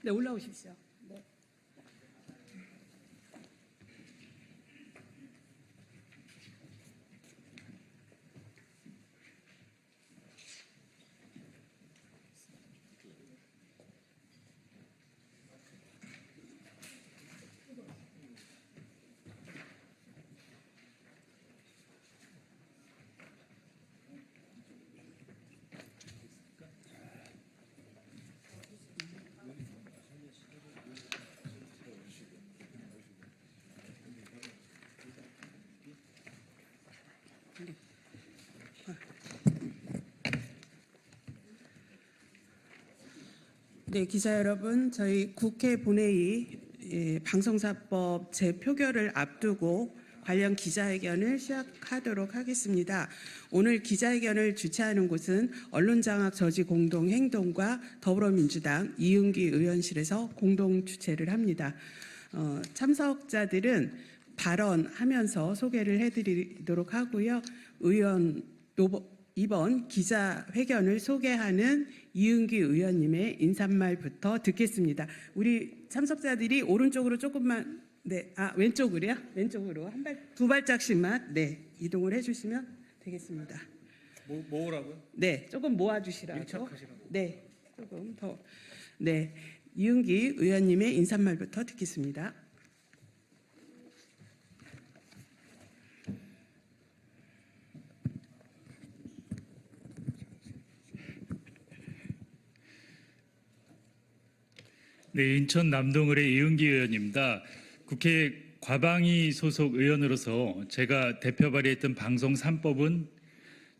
네, 올라오십시오. 네. 네, 기자 여러분, 저희 국회 본회의 방송사법 재표결을 앞두고 관련 기자회견을 시작하도록 하겠습니다. 오늘 기자회견을 주최하는 곳은 언론장악 저지 공동행동과 더불어민주당 이은기 의원실에서 공동 주최를 합니다. 참석자들은 발언하면서 소개를 해드리도록 하고요. 이번 기자회견을 소개하는 이은기 의원님의 인사말부터 듣겠습니다. 우리 참석자들이 오른쪽으로 조금만, 네, 왼쪽으로요? 왼쪽으로 두 발짝씩만, 네, 이동을 해주시면 되겠습니다. 뭐라고요? 네, 조금 모아주시라고. 밀착하시라고. 네, 조금 더. 네, 이은기 의원님의 인사말부터 듣겠습니다. 네, 인천 남동을의 이은기 의원입니다. 국회 과방위 소속 의원으로서 제가 대표 발의했던 방송 3법은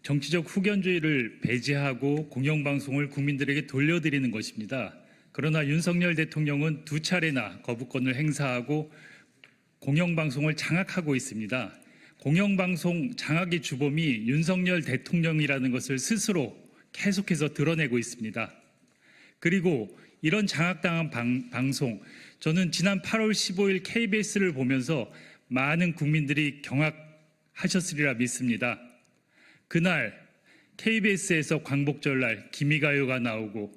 정치적 후견주의를 배제하고 공영방송을 국민들에게 돌려드리는 것입니다. 그러나 윤석열 대통령은 2차례나 거부권을 행사하고 공영방송을 장악하고 있습니다. 공영방송 장악의 주범이 윤석열 대통령이라는 것을 스스로 계속해서 드러내고 있습니다. 그리고 이런 장악당한 방송, 저는 지난 8월 15일 KBS를 보면서 많은 국민들이 경악하셨으리라 믿습니다. 그날 KBS에서 광복절날 기미가요가 나오고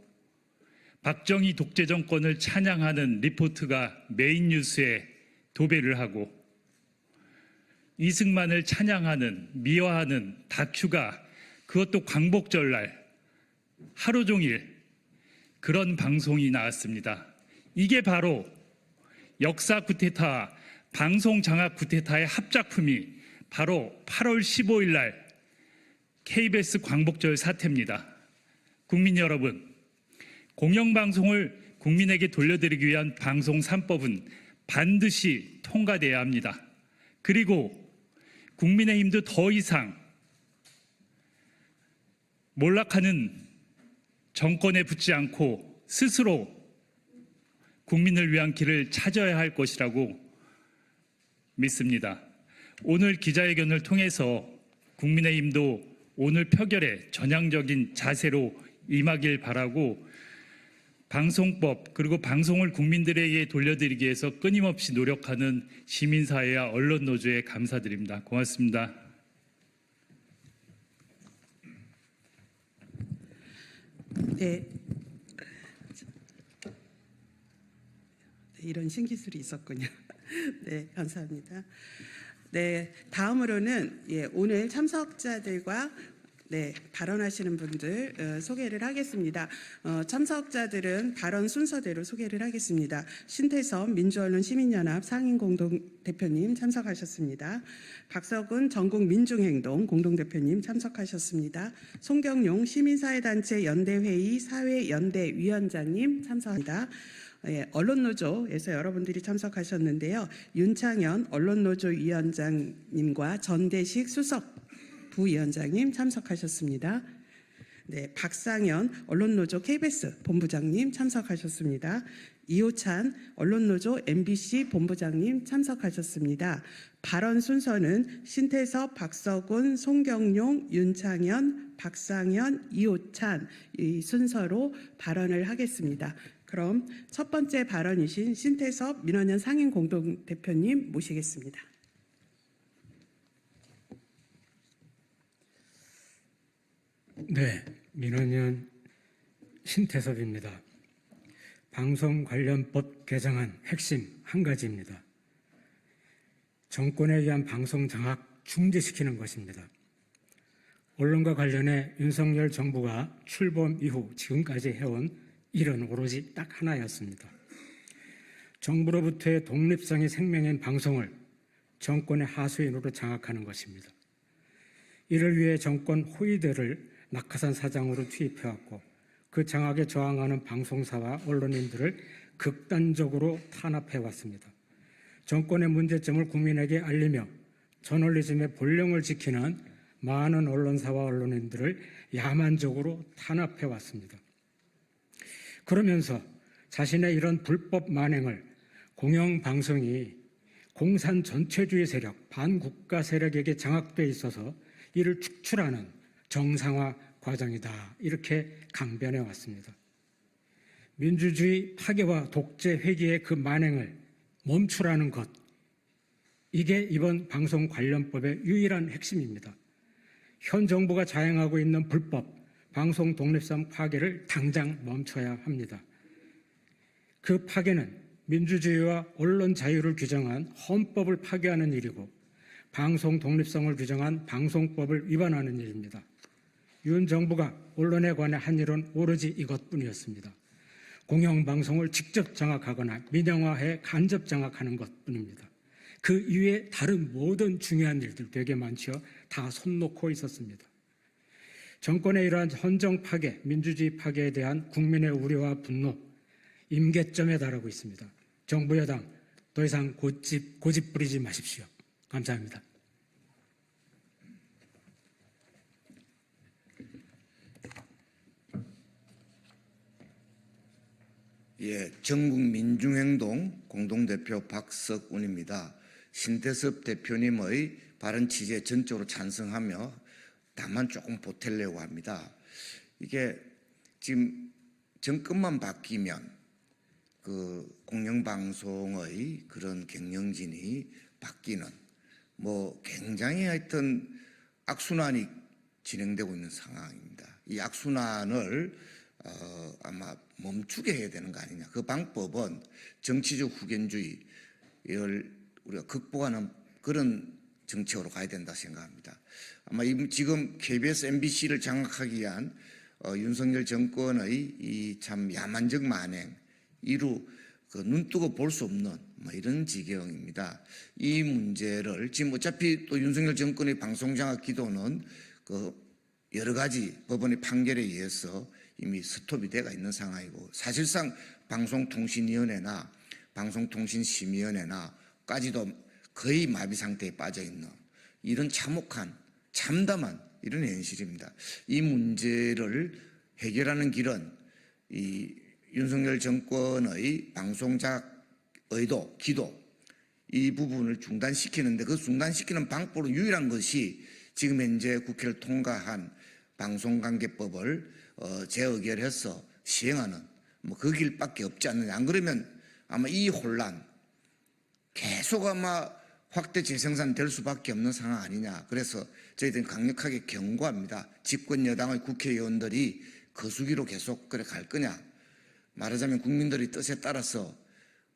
박정희 독재 정권을 찬양하는 리포트가 메인 뉴스에 도배를 하고 이승만을 찬양하는, 미화하는 다큐가 그것도 광복절날 하루 종일 그런 방송이 나왔습니다. 이게 바로 역사 쿠데타, 방송 장악 쿠데타의 합작품이 바로 8월 15일 날 KBS 광복절 사태입니다. 국민 여러분, 공영방송을 국민에게 돌려드리기 위한 방송 3법은 반드시 통과돼야 합니다. 그리고 국민의힘도 더 이상 몰락하는 정권에 붙지 않고 스스로 국민을 위한 길을 찾아야 할 것이라고 믿습니다. 오늘 기자회견을 통해서 국민의힘도 오늘 표결에 전향적인 자세로 임하길 바라고 방송법 그리고 방송을 국민들에게 돌려드리기 위해서 끊임없이 노력하는 시민사회와 언론노조에 감사드립니다. 고맙습니다. 네. 이런 신기술이 있었군요. 네, 감사합니다. 네, 다음으로는 오늘 참석자들과 발언하시는 분들 소개를 하겠습니다. 참석자들은 발언 순서대로 소개를 하겠습니다. 신태섭 민주언론 시민연합 상임공동대표님 참석하셨습니다. 박석은 전국민중행동 공동대표님 참석하셨습니다. 송경용 시민사회단체 연대회의 사회연대위원장님 참석합니다. 언론노조에서 여러분들이 참석하셨는데요. 윤창현 언론노조 위원장님과 전대식 수석 부위원장님 참석하셨습니다. 네, 박상현 언론노조 KBS 본부장님 참석하셨습니다. 이호찬 언론노조 MBC 본부장님 참석하셨습니다. 발언 순서는 신태섭, 박석훈, 송경용, 윤창현, 박상현, 이호찬 이 순서로 발언을 하겠습니다. 그럼 첫 번째 발언이신 신태섭 민원연 상임공동대표님 모시겠습니다. 네, 민원연 신태섭입니다. 방송관련법 개정안 핵심 한 가지입니다. 정권에 의한 방송 장악 중지시키는 것입니다. 언론과 관련해 윤석열 정부가 출범 이후 지금까지 해온 일은 오로지 딱 하나였습니다. 정부로부터의 독립성이 생명인 방송을 정권의 하수인으로 장악하는 것입니다. 이를 위해 정권 호위대를 낙하산 사장으로 투입해왔고 그 장악에 저항하는 방송사와 언론인들을 극단적으로 탄압해왔습니다. 정권의 문제점을 국민에게 알리며 저널리즘의 본령을 지키는 많은 언론사와 언론인들을 야만적으로 탄압해왔습니다. 그러면서 자신의 이런 불법 만행을 공영방송이 공산 전체주의 세력, 반국가 세력에게 장악돼 있어서 이를 축출하는 정상화 과정이다. 이렇게 강변해 왔습니다. 민주주의 파괴와 독재 회귀의 그 만행을 멈추라는 것, 이게 이번 방송관련법의 유일한 핵심입니다. 현 정부가 자행하고 있는 불법 방송 독립성 파괴를 당장 멈춰야 합니다. 그 파괴는 민주주의와 언론 자유를 규정한 헌법을 파괴하는 일이고 방송 독립성을 규정한 방송법을 위반하는 일입니다. 윤 정부가 언론에 관해 한 일은 오로지 이것뿐이었습니다. 공영방송을 직접 장악하거나 민영화해 간접 장악하는 것뿐입니다. 그 이외에 다른 모든 중요한 일들 되게 많죠. 다 손 놓고 있었습니다. 정권의 이러한 헌정 파괴, 민주주의 파괴에 대한 국민의 우려와 분노, 임계점에 달하고 있습니다. 정부 여당 더 이상 고집 부리지 마십시오. 감사합니다. 예, 전국민중행동 공동대표 박석운입니다. 신태섭 대표님의 발언 취지에 전적으로 찬성하며 다만 조금 보태려고 합니다. 이게 지금 정권만 바뀌면 그 공영방송의 그런 경영진이 바뀌는 뭐 굉장히 하여튼 악순환이 진행되고 있는 상황입니다. 이 악순환을 아마 멈추게 해야 되는 거 아니냐. 그 방법은 정치적 후견주의를 우리가 극복하는 그런 정책으로 가야 된다 생각합니다. 아마 지금 KBS, MBC를 장악하기 위한 윤석열 정권의 이 참 야만적 만행, 이루 그 눈뜨고 볼 수 없는 뭐 이런 지경입니다. 이 문제를 지금 어차피 또 윤석열 정권의 방송 장악 기도는 그 여러 가지 법원의 판결에 의해서 이미 스톱이 되어 있는 상황이고 사실상 방송통신위원회나 방송통신심의위원회나까지도 거의 마비 상태에 빠져 있는 이런 참혹한 참담한 이런 현실입니다. 이 문제를 해결하는 길은 이 윤석열 정권의 방송작 의도, 기도 이 부분을 중단시키는데 그 중단시키는 방법으로 유일한 것이 지금 현재 국회를 통과한 방송관계법을 재의결해서 시행하는 뭐 그 길밖에 없지 않느냐. 안 그러면 아마 이 혼란 계속 아마 확대 재생산 될 수밖에 없는 상황 아니냐. 그래서 저희들은 강력하게 경고합니다. 집권 여당의 국회의원들이 거수기로 계속 그래 갈 거냐. 말하자면 국민들의 뜻에 따라서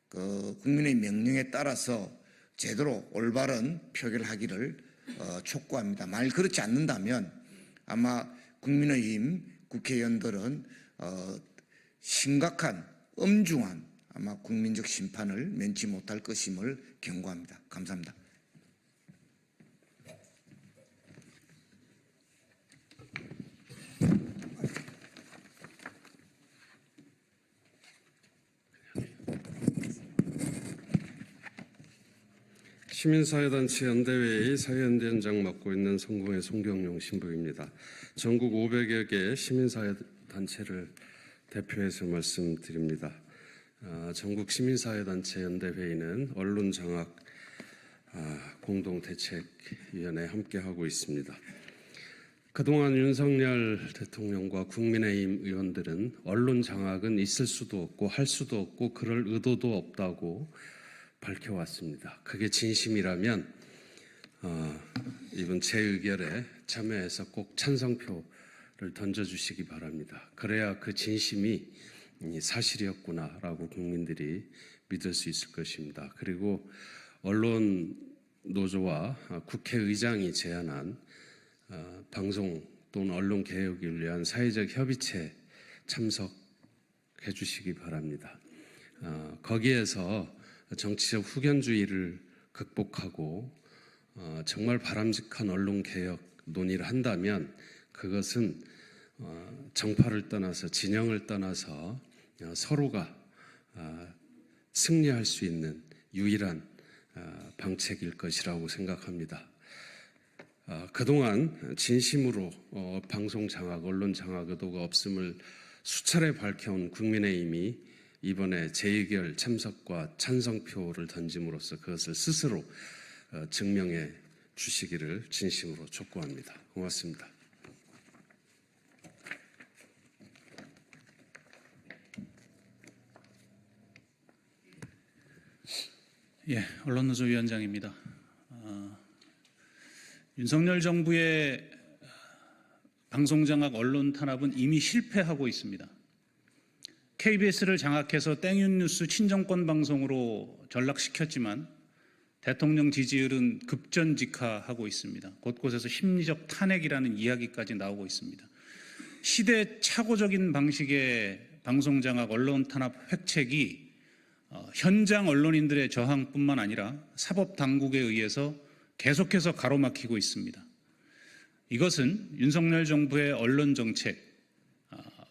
그 국민의 명령에 따라서 제대로 올바른 표결하기를 촉구합니다. 만일 그렇지 않는다면 아마 국민의힘 국회의원들은 심각한 엄중한 아마 국민적 심판을 면치 못할 것임을 경고합니다. 감사합니다. 시민사회단체 연대회의 사회연대위원장 맡고 있는 성공회 송경용 신부입니다. 전국 500여 개 시민사회단체를 대표해서 말씀드립니다. 전국 시민사회단체 연대회의는 언론장악 공동대책위원회에 함께하고 있습니다. 그동안 윤석열 대통령과 국민의힘 의원들은 언론장악은 있을 수도 없고 할 수도 없고 그럴 의도도 없다고 밝혀왔습니다. 그게 진심이라면 이번 재의결에 참여해서 꼭 찬성표를 던져주시기 바랍니다. 그래야 그 진심이 사실이었구나라고 국민들이 믿을 수 있을 것입니다. 그리고 언론 노조와 국회의장이 제안한 방송 또는 언론 개혁을 위한 사회적 협의체 참석해 주시기 바랍니다. 거기에서 정치적 후견주의를 극복하고 정말 바람직한 언론 개혁 논의를 한다면 그것은 정파를 떠나서 진영을 떠나서 서로가 승리할 수 있는 유일한 방책일 것이라고 생각합니다. 그동안 진심으로 방송 장악, 언론 장악 의도가 없음을 수차례 밝혀온 국민의힘이 이번에 재의결 참석과 찬성표를 던짐으로써 그것을 스스로 증명해 주시기를 진심으로 촉구합니다. 고맙습니다. 예, 언론노조 위원장입니다. 윤석열 정부의 방송장악 언론 탄압은 이미 실패하고 있습니다. KBS를 장악해서 땡윤뉴스 친정권 방송으로 전락시켰지만 대통령 지지율은 급전직하하고 있습니다. 곳곳에서 심리적 탄핵이라는 이야기까지 나오고 있습니다. 시대착오적인 방식의 방송장악 언론 탄압 획책이 현장 언론인들의 저항뿐만 아니라 사법당국에 의해서 계속해서 가로막히고 있습니다. 이것은 윤석열 정부의 언론정책,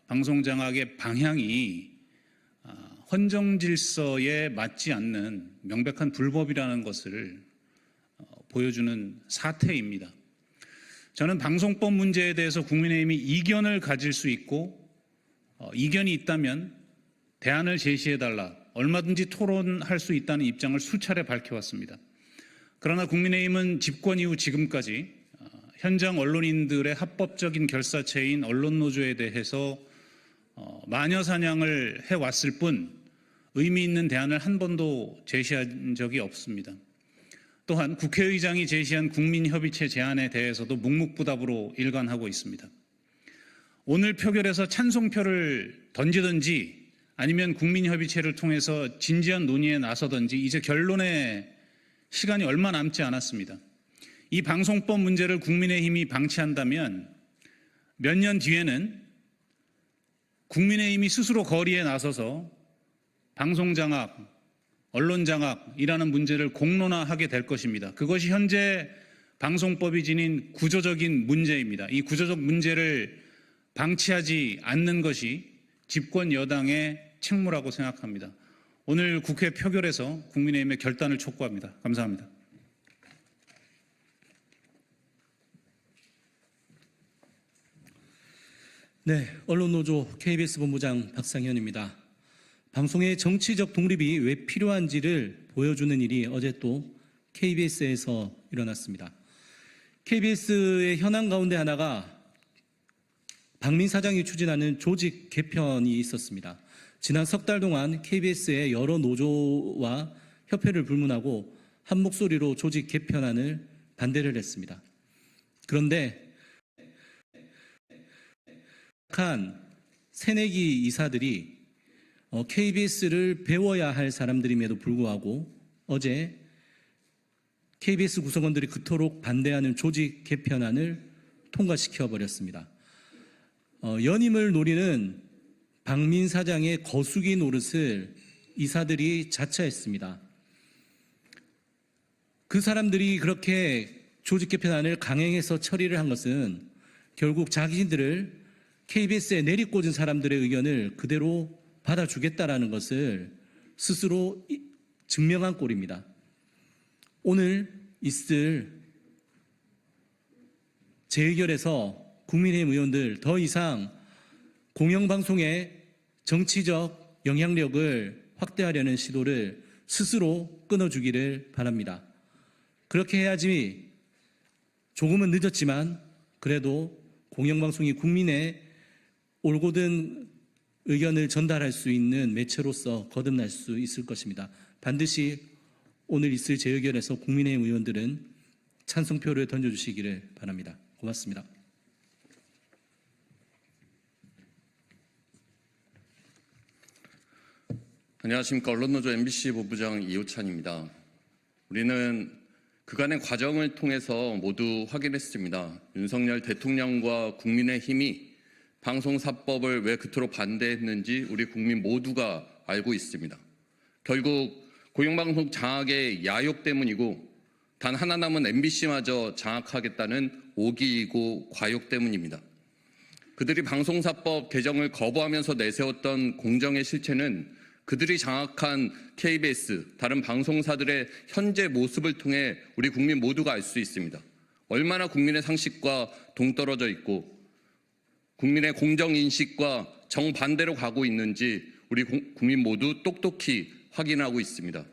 방송장악의 방향이 헌정질서에 맞지 않는 명백한 불법이라는 것을 보여주는 사태입니다. 저는 방송법 문제에 대해서 국민의힘이 이견을 가질 수 있고 이견이 있다면 대안을 제시해달라, 얼마든지 토론할 수 있다는 입장을 수차례 밝혀왔습니다. 그러나 국민의힘은 집권 이후 지금까지 현장 언론인들의 합법적인 결사체인 언론노조에 대해서 마녀사냥을 해왔을 뿐 의미 있는 대안을 한 번도 제시한 적이 없습니다. 또한 국회의장이 제시한 국민협의체 제안에 대해서도 묵묵부답으로 일관하고 있습니다. 오늘 표결에서 찬성표를 던지든지 아니면 국민협의체를 통해서 진지한 논의에 나서든지 이제 결론에 시간이 얼마 남지 않았습니다. 이 방송법 문제를 국민의힘이 방치한다면 몇 년 뒤에는 국민의힘이 스스로 거리에 나서서 방송장악, 언론장악이라는 문제를 공론화하게 될 것입니다. 그것이 현재 방송법이 지닌 구조적인 문제입니다. 이 구조적 문제를 방치하지 않는 것이 집권 여당의 책무라고 생각합니다. 오늘 국회 표결에서 국민의힘의 결단을 촉구합니다. 감사합니다. 네, 언론노조 KBS 본부장 박상현입니다. 방송의 정치적 독립이 왜 필요한지를 보여주는 일이 어제 또 KBS에서 일어났습니다. KBS의 현안 가운데 하나가 박민 사장이 추진하는 조직 개편이 있었습니다. 지난 석 달 동안 KBS의 여러 노조와 협회를 불문하고 한 목소리로 조직 개편안을 반대를 했습니다. 그런데 새내기 이사들이 KBS를 배워야 할 사람들임에도 불구하고 어제 KBS 구성원들이 그토록 반대하는 조직 개편안을 통과시켜 버렸습니다. 연임을 노리는 박민 사장의 거수기 노릇을 이사들이 자처했습니다. 그 사람들이 그렇게 조직 개편안을 강행해서 처리를 한 것은 결국 자기들을 KBS에 내리꽂은 사람들의 의견을 그대로 받아주겠다라는 것을 스스로 증명한 꼴입니다. 오늘 있을 재의결에서 국민의힘 의원들 더 이상 공영방송의 정치적 영향력을 확대하려는 시도를 스스로 끊어주기를 바랍니다. 그렇게 해야지 조금은 늦었지만 그래도 공영방송이 국민의 올곧은 의견을 전달할 수 있는 매체로서 거듭날 수 있을 것입니다. 반드시 오늘 있을 재의결에서 국민의힘 의원들은 찬성표를 던져주시기를 바랍니다. 고맙습니다. 안녕하십니까. 언론노조 MBC 본부장 이호찬입니다. 우리는 그간의 과정을 통해서 모두 확인했습니다. 윤석열 대통령과 국민의힘이 방송사법을 왜 그토록 반대했는지 우리 국민 모두가 알고 있습니다. 결국 공영방송 장악의 야욕 때문이고 단 하나 남은 MBC마저 장악하겠다는 오기이고 과욕 때문입니다. 그들이 방송사법 개정을 거부하면서 내세웠던 공정의 실체는 그들이 장악한 KBS, 다른 방송사들의 현재 모습을 통해 우리 국민 모두가 알 수 있습니다. 얼마나 국민의 상식과 동떨어져 있고 국민의 공정인식과 정반대로 가고 있는지 우리 국민 모두 똑똑히 확인하고 있습니다.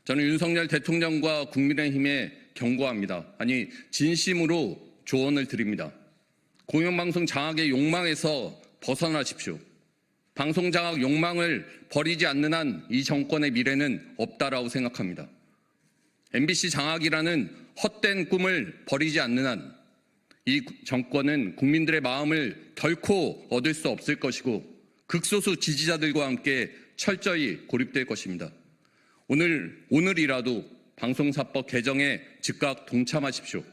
저는 윤석열 대통령과 국민의힘에 경고합니다. 아니, 진심으로 조언을 드립니다. 공영방송 장악의 욕망에서 벗어나십시오. 방송 장악 욕망을 버리지 않는 한 이 정권의 미래는 없다라고 생각합니다. MBC 장악이라는 헛된 꿈을 버리지 않는 한 이 정권은 국민들의 마음을 결코 얻을 수 없을 것이고 극소수 지지자들과 함께 철저히 고립될 것입니다. 오늘이라도 방송사법 개정에 즉각 동참하십시오.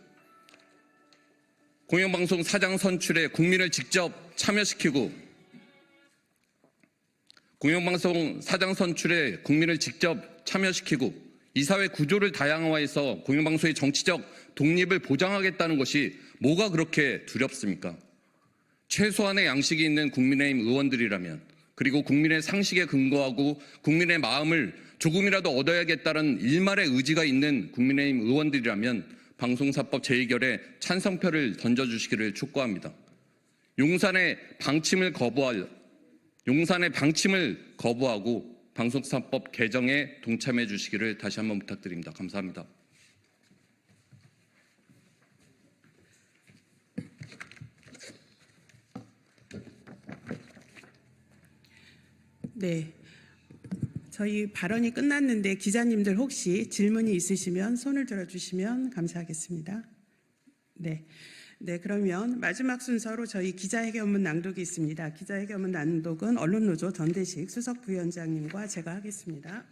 공영방송 사장 선출에 국민을 직접 참여시키고 공영방송 사장 선출에 국민을 직접 참여시키고 이사회 구조를 다양화해서 공영방송의 정치적 독립을 보장하겠다는 것이 뭐가 그렇게 두렵습니까? 최소한의 양식이 있는 국민의힘 의원들이라면 그리고 국민의 상식에 근거하고 국민의 마음을 조금이라도 얻어야겠다는 일말의 의지가 있는 국민의힘 의원들이라면 방송사법 재의결에 찬성표를 던져주시기를 촉구합니다. 용산의 방침을 거부하고 방송사법 개정에 동참해 주시기를 다시 한번 부탁드립니다. 감사합니다. 네, 저희 발언이 끝났는데 기자님들 혹시 질문이 있으시면 손을 들어주시면 감사하겠습니다. 네, 그러면 마지막 순서로 저희 기자회견문 낭독이 있습니다. 기자회견문 낭독은 언론노조 전대식 수석부위원장님과 제가 하겠습니다.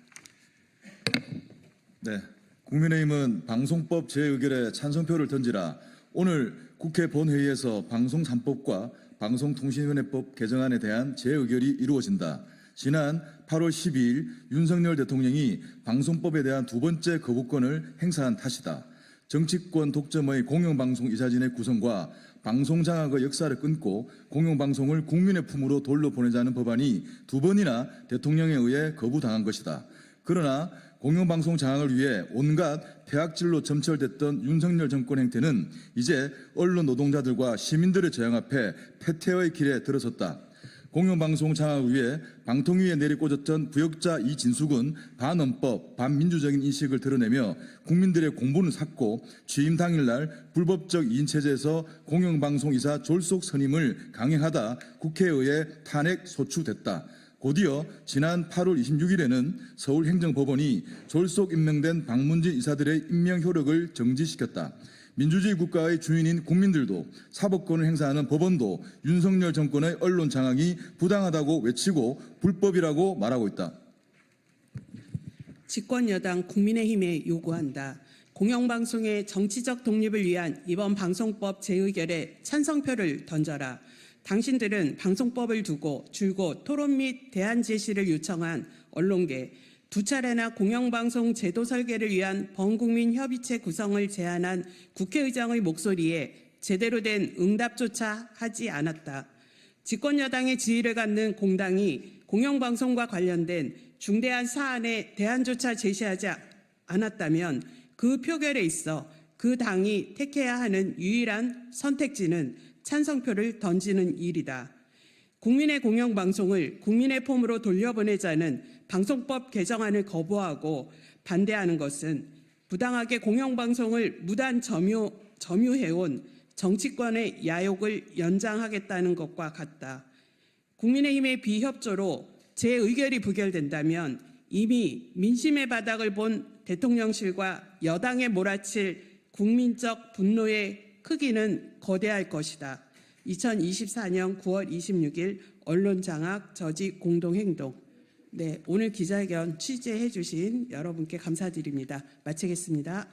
네, 국민의힘은 방송법 재의결에 찬성표를 던지라 오늘 국회 본회의에서 방송 3법과 방송통신위원회법 개정안에 대한 재의결이 이루어진다. 지난 8월 12일 윤석열 대통령이 방송법에 대한 두 번째 거부권을 행사한 탓이다. 정치권 독점의 공영방송 이사진의 구성과 방송장악의 역사를 끊고 공영방송을 국민의 품으로 돌려보내자는 법안이 두 번이나 대통령에 의해 거부당한 것이다. 그러나 공영방송 장악을 위해 온갖 폐악질로 점철됐던 윤석열 정권 행태는 이제 언론 노동자들과 시민들의 저항 앞에 패퇴의 길에 들어섰다. 공영방송 장악을 위해 방통위에 내리꽂았던 부역자 이진숙은 반헌법, 반민주적인 인식을 드러내며 국민들의 공분을 샀고 취임 당일날 불법적 2인 체제에서 공영방송 이사 졸속 선임을 강행하다 국회에 의해 탄핵 소추됐다. 곧이어 지난 8월 26일에는 서울행정법원이 졸속 임명된 박문진 이사들의 임명 효력을 정지시켰다. 민주주의 국가의 주인인 국민들도 사법권을 행사하는 법원도 윤석열 정권의 언론 장악이 부당하다고 외치고 불법이라고 말하고 있다. 집권여당 국민의힘에 요구한다. 공영방송의 정치적 독립을 위한 이번 방송법 재의결에 찬성표를 던져라. 당신들은 방송법을 두고 줄곧 토론 및 대안 제시를 요청한 언론계, 두 차례나 공영방송 제도 설계를 위한 범국민 협의체 구성을 제안한 국회의장의 목소리에 제대로 된 응답조차 하지 않았다. 집권여당의 지위를 갖는 공당이 공영방송과 관련된 중대한 사안에 대안조차 제시하지 않았다면 그 표결에 있어 그 당이 택해야 하는 유일한 선택지는 찬성표를 던지는 일이다. 국민의 공영방송을 국민의 폼으로 돌려보내자는 방송법 개정안을 거부하고 반대하는 것은 부당하게 공영방송을 무단 점유해온 정치권의 야욕을 연장하겠다는 것과 같다. 국민의힘의 비협조로 재의결이 부결된다면 이미 민심의 바닥을 본 대통령실과 여당에 몰아칠 국민적 분노의 크기는 거대할 것이다. 2024년 9월 26일 언론장악 저지 공동행동. 네, 오늘 기자회견 취재해 주신 여러분께 감사드립니다. 마치겠습니다.